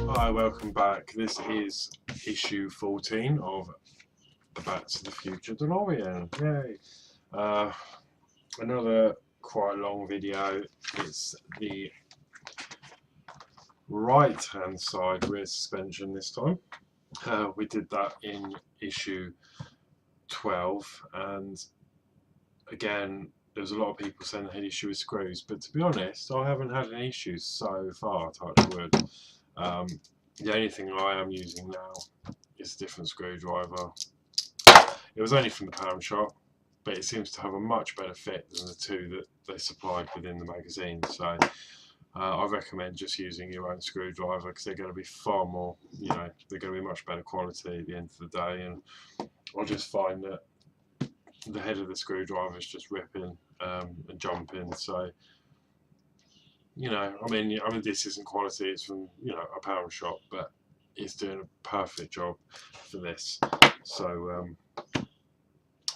Hi, welcome back. This is issue 14 of the Back to the Future DeLorean. Yay! Another quite long video. It's the right hand side rear suspension this time. We did that in issue 12, and again there's a lot of people saying they had issue with screws, but to be honest I haven't had any issues so far, touch wood. The only thing I am using now is a different screwdriver. It was only from the pound shop, but it seems to have a much better fit than the two that they supplied within the magazine. So I recommend just using your own screwdriver, because they're going to be far more, they're going to be much better quality at the end of the day. And I just find that the head of the screwdriver is just ripping and jumping. So I mean this isn't quality, it's from a pound shop, but it's doing a perfect job for this. So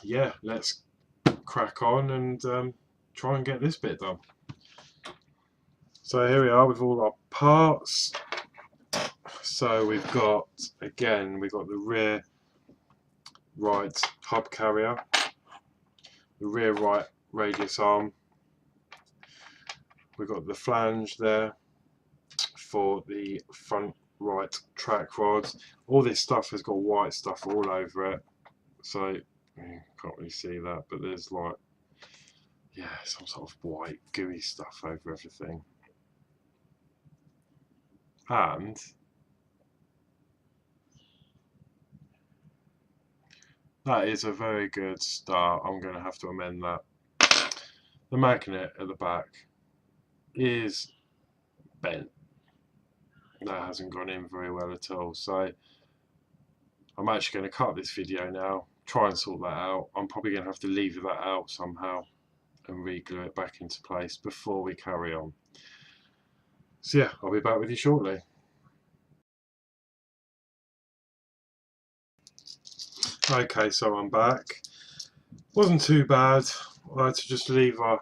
yeah, let's crack on and try and get this bit done. So here we are with all our parts. So we've got the rear right hub carrier, the rear right radius arm, we've got the flange there for the front right track rods. All this stuff has got white stuff all over it, so you can't really see that, but there's like, some sort of white gooey stuff over everything. And that is a very good start. I'm going to have to amend that. The magnet at the back is bent. That hasn't gone in very well at all. So I'm actually going to cut this video now, try and sort that out. I'm probably going to have to leave that out somehow and re-glue it back into place before we carry on. So yeah, I'll be back with you shortly. Okay, so I'm back. Wasn't too bad. I had to just lever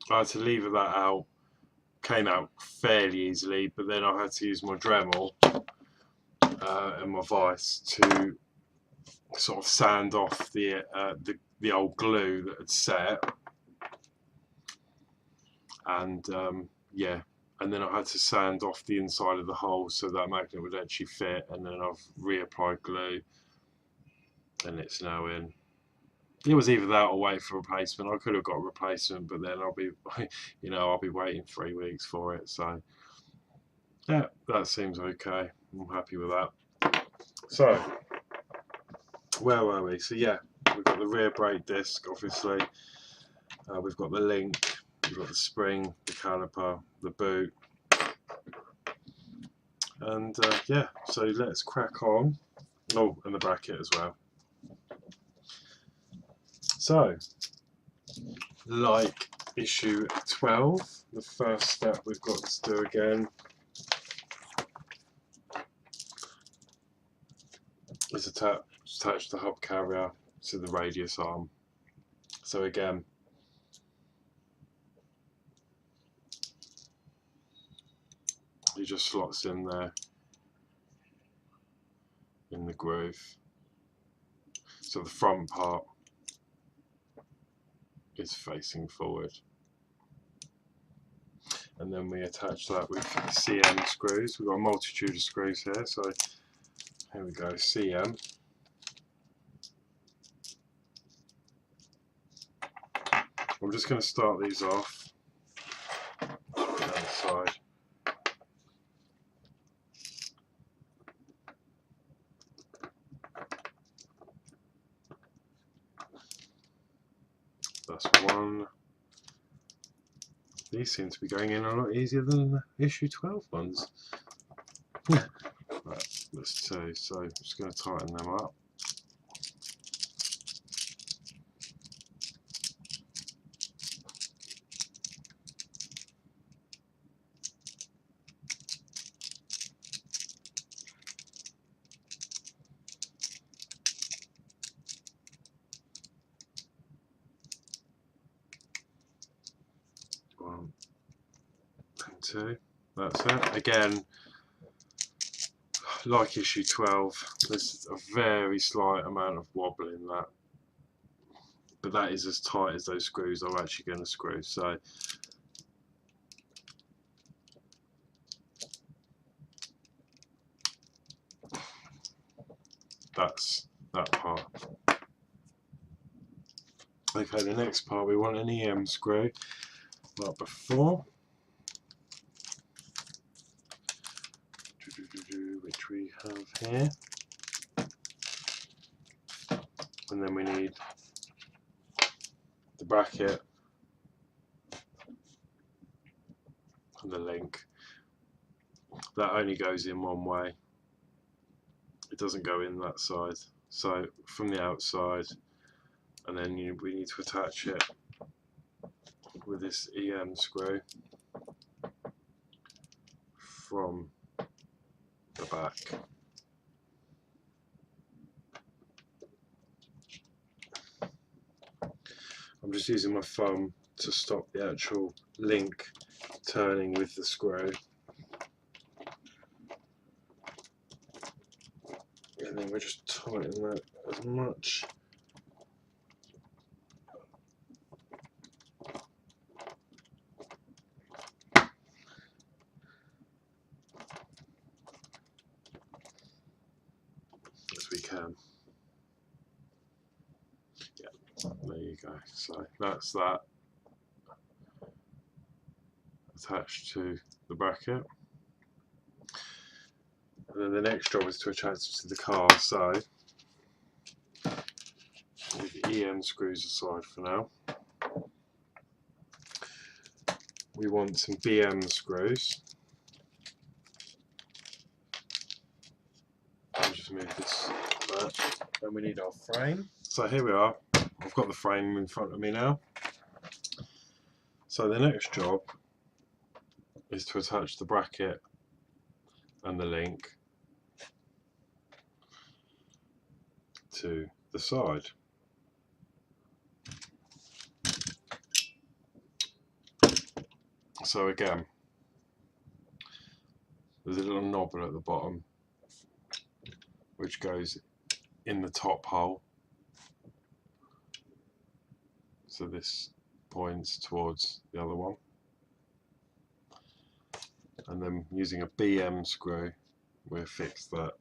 that out. Came out fairly easily, but then I had to use my Dremel and my vise to sort of sand off the old glue that had set, and and then I had to sand off the inside of the hole so that magnet would actually fit, and then I've reapplied glue and it's now in. It was either that or wait for replacement. I could have got a replacement, but then I'll be waiting 3 weeks for it. So yeah, that seems okay. I'm happy with that. So where were we? So yeah, we've got the rear brake disc, obviously. We've got the link, we've got the spring, the caliper, the boot, and yeah. So let's crack on. Oh, and the bracket as well. So, like issue 12, the first step we've got to do again is attach the hub carrier to the radius arm. So again, it just slots in there in the groove. So the front part is facing forward, and then we attach that with CM screws. We've got a multitude of screws here, so here we go, CM. I'm just going to start these off outside. That's one. These seem to be going in a lot easier than the issue 12 ones. Right, that's two, so I'm just going to tighten them up. 2. That's it. Again, like issue 12, there's a very slight amount of wobble in that, but that is as tight as those screws are actually going to screw. So that's that part. Okay, the next part, we want an EM screw like before, which we have here, and then we need the bracket and the link. That only goes in one way, it doesn't go in that side, so from the outside, and then we need to attach it with this EM screw from the back. I'm just using my thumb to stop the actual link turning with the screw, and then we're just tightening that as much as we can. Yeah, there you go. So that's that attached to the bracket. And then the next job is to attach it to the car. So with the EM screws aside for now, we want some BM screws. I'll just move this back, and we need our frame. So here we are, I've got the frame in front of me now. So the next job is to attach the bracket and the link to the side. So again, there's a little knobber at the bottom which goes in the top hole, so this points towards the other one, and then using a BM screw we'll fix that.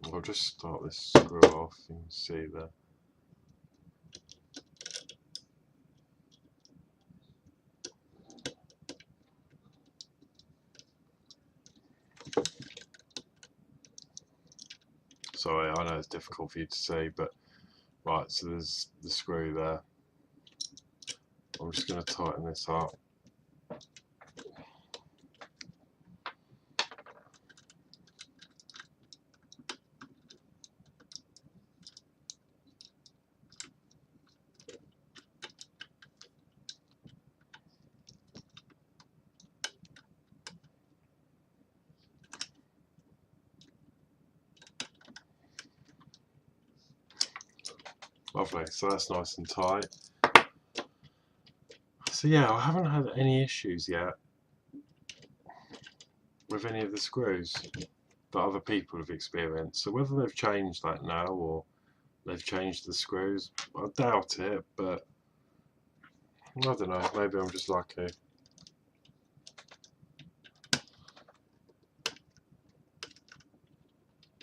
I'll just start this screw off, you can see there. Sorry, I know it's difficult for you to see, but right, so there's the screw there. I'm just going to tighten this up. Lovely, so that's nice and tight. So yeah, I haven't had any issues yet with any of the screws that other people have experienced. So whether they've changed that now or they've changed the screws, I doubt it, but I don't know, maybe I'm just lucky.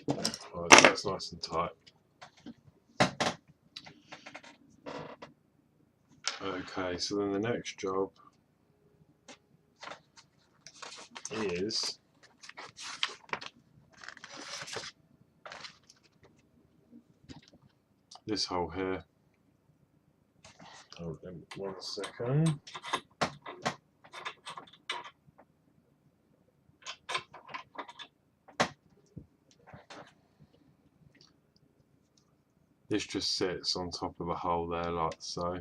Right, so that's nice and tight. Okay, so then the next job is this hole here. Hold on 1 second. This just sits on top of a hole there like so.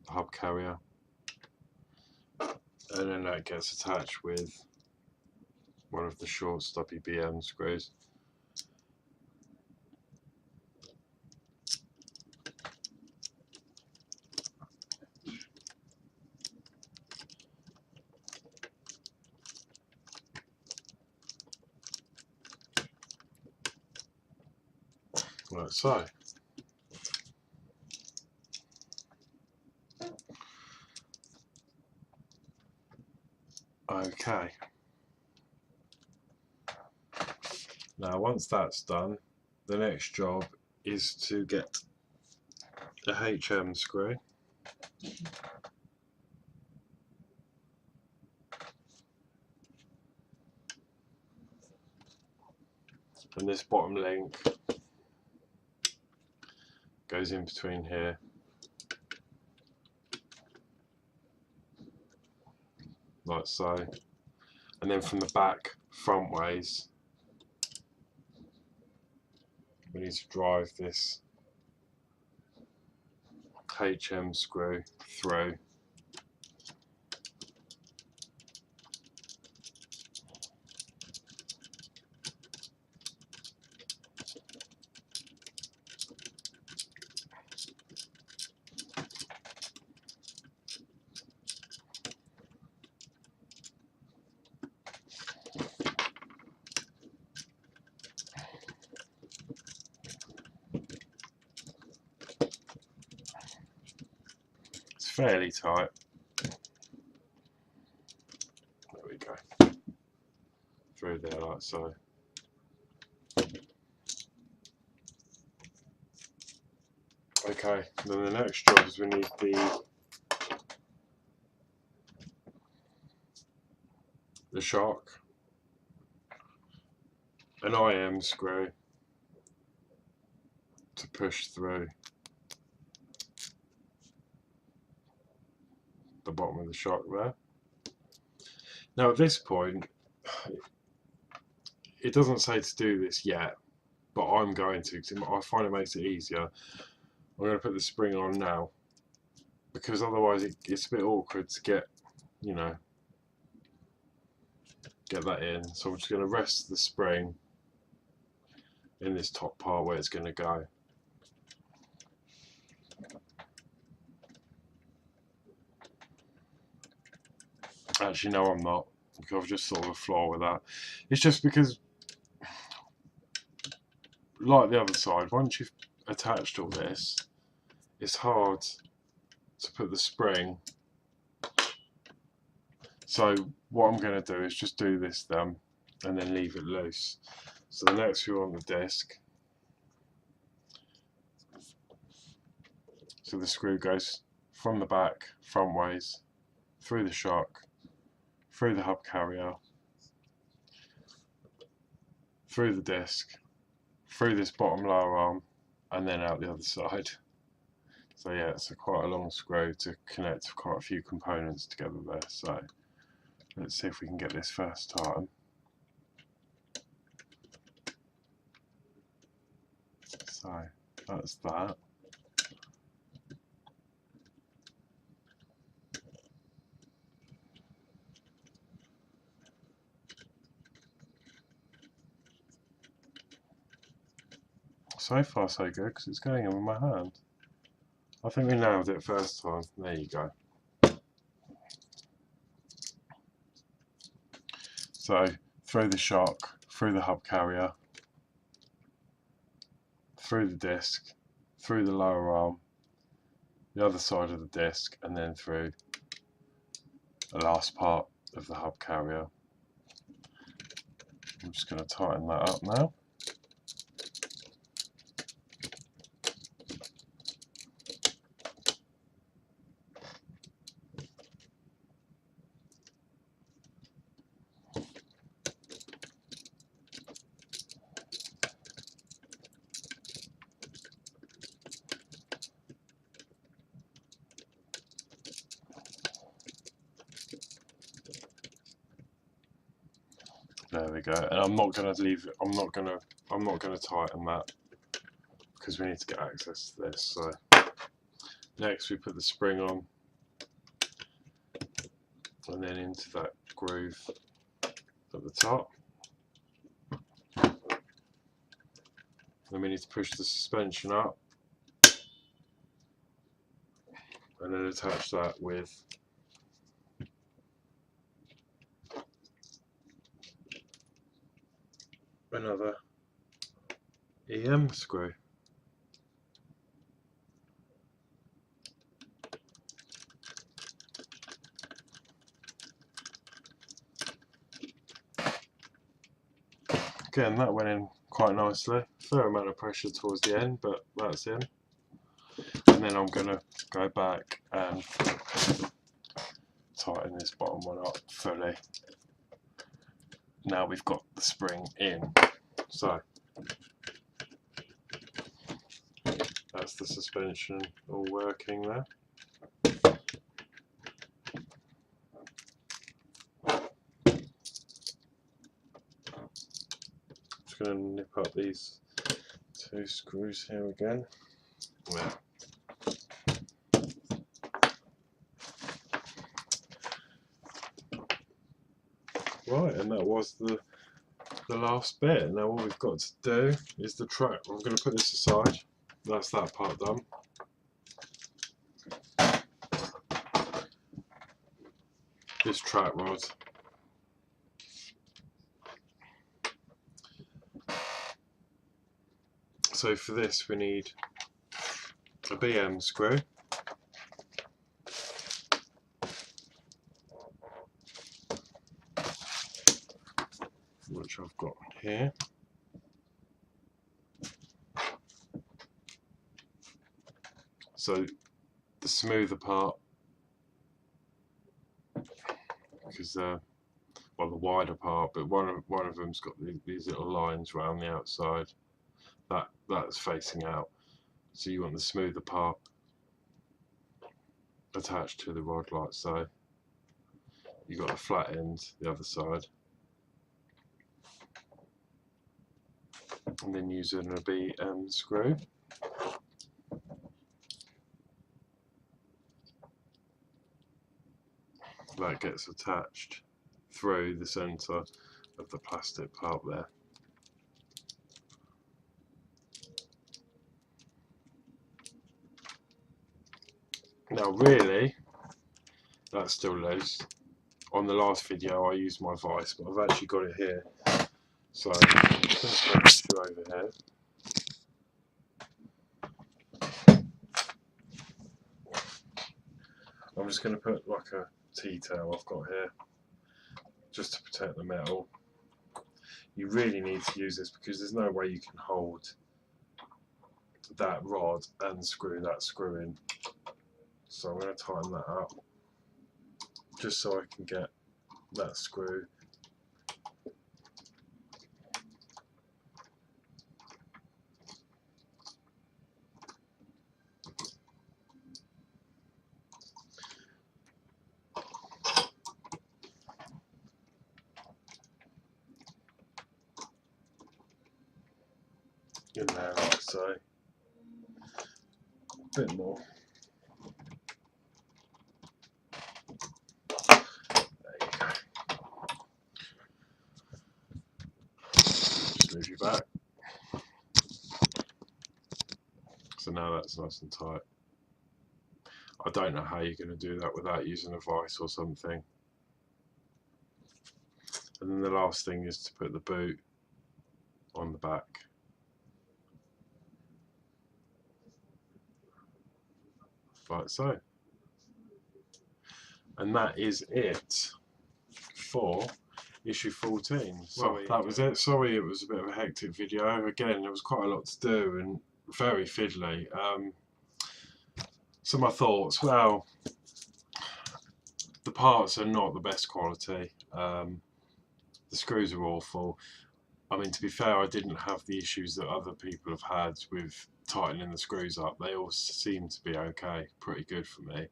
The hub carrier. And then that gets attached with one of the short stubby BM screws. like so. Okay. Now once that's done, the next job is to get the HM screw. And this bottom link goes in between here. Like so. And then from the back, front ways, we need to drive this HM screw through. It's fairly tight. There we go. Through there like so. Okay, then the next job is we need the shock, an IM screw to push through the bottom of the shock there. Now at this point, it doesn't say to do this yet, but I'm going to, because I find it makes it easier. I'm going to put the spring on now, because otherwise it's a bit awkward to get, you know, get that in. So I'm just going to rest the spring in this top part where it's going to go. Actually, no, I'm not, because I've just thought of a flaw with that. It's just because, like the other side, once you've attached all this, it's hard to put the spring. So what I'm going to do is just do this then, and then leave it loose. So the next few on the disc, so the screw goes from the back, front ways, through the shock, through the hub carrier, through the disc, through this bottom lower arm, and then out the other side. So yeah, it's quite a long screw to connect quite a few components together there. So let's see if we can get this first time. So that's that. So far so good, because it's going in with my hand. I think we nailed it first time. There you go. So through the shock, through the hub carrier, through the disc, through the lower arm, the other side of the disc, and then through the last part of the hub carrier. I'm just going to tighten that up now. There we go. And I'm not going to leave it. I'm not going to tighten that, because we need to get access to this. So next we put the spring on, and then into that groove at the top. Then we need to push the suspension up, and then attach that with another EM screw. Again, that went in quite nicely. Fair amount of pressure towards the end, but that's in. And then I'm going to go back and tighten this bottom one up fully. Now we've got the spring in. So that's the suspension all working there. Just going to nip up these 2 screws here again. Yeah. Right, and that was the last bit. Now all we've got to do is the track. I'm going to put this aside. That's that part done. This track rod. So for this we need a BM screw, which I've got here. So the smoother part, because well, the wider part, but one of them's got these little lines around the outside. That's facing out. So you want the smoother part attached to the rod like so. You've got the flat end the other side. And then using a BM screw. That gets attached through the centre of the plastic part there. Now really, that's still loose. On the last video I used my vise, but I've actually got it here. So I'm just going to put it over here. I'm just going to put like a T-tail I've got here, just to protect the metal. You really need to use this because there's no way you can hold that rod and screw that screw in. So I'm going to tighten that up just so I can get that screw in there like so. A bit more. Move you back. So now that's nice and tight. I don't know how you're going to do that without using a vise or something. And then the last thing is to put the boot on the back. Like so. And that is it for issue 14. Well, that was it. Sorry it was a bit of a hectic video. Again, there was quite a lot to do and very fiddly. So my thoughts, well, the parts are not the best quality. The screws are awful. I mean, to be fair, I didn't have the issues that other people have had with tightening the screws up. They all seem to be okay, pretty good for me.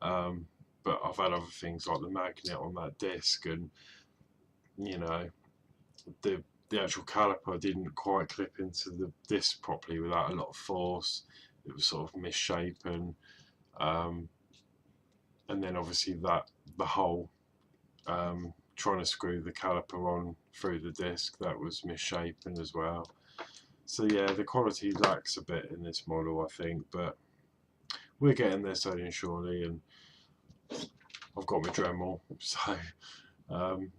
But I've had other things like the magnet on that disc, and you know, the actual caliper didn't quite clip into the disc properly without a lot of force. It was sort of misshapen, and then obviously the hole trying to screw the caliper on through the disc, that was misshapen as well. So yeah, the quality lacks a bit in this model, I think, but we're getting there slowly and surely, and I've got my Dremel, so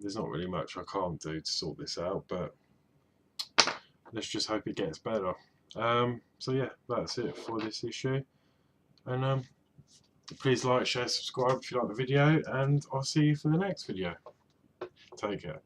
there's not really much I can't do to sort this out, but let's just hope it gets better. So yeah, that's it for this issue, and please like, share, subscribe if you like the video, and I'll see you for the next video. Take care.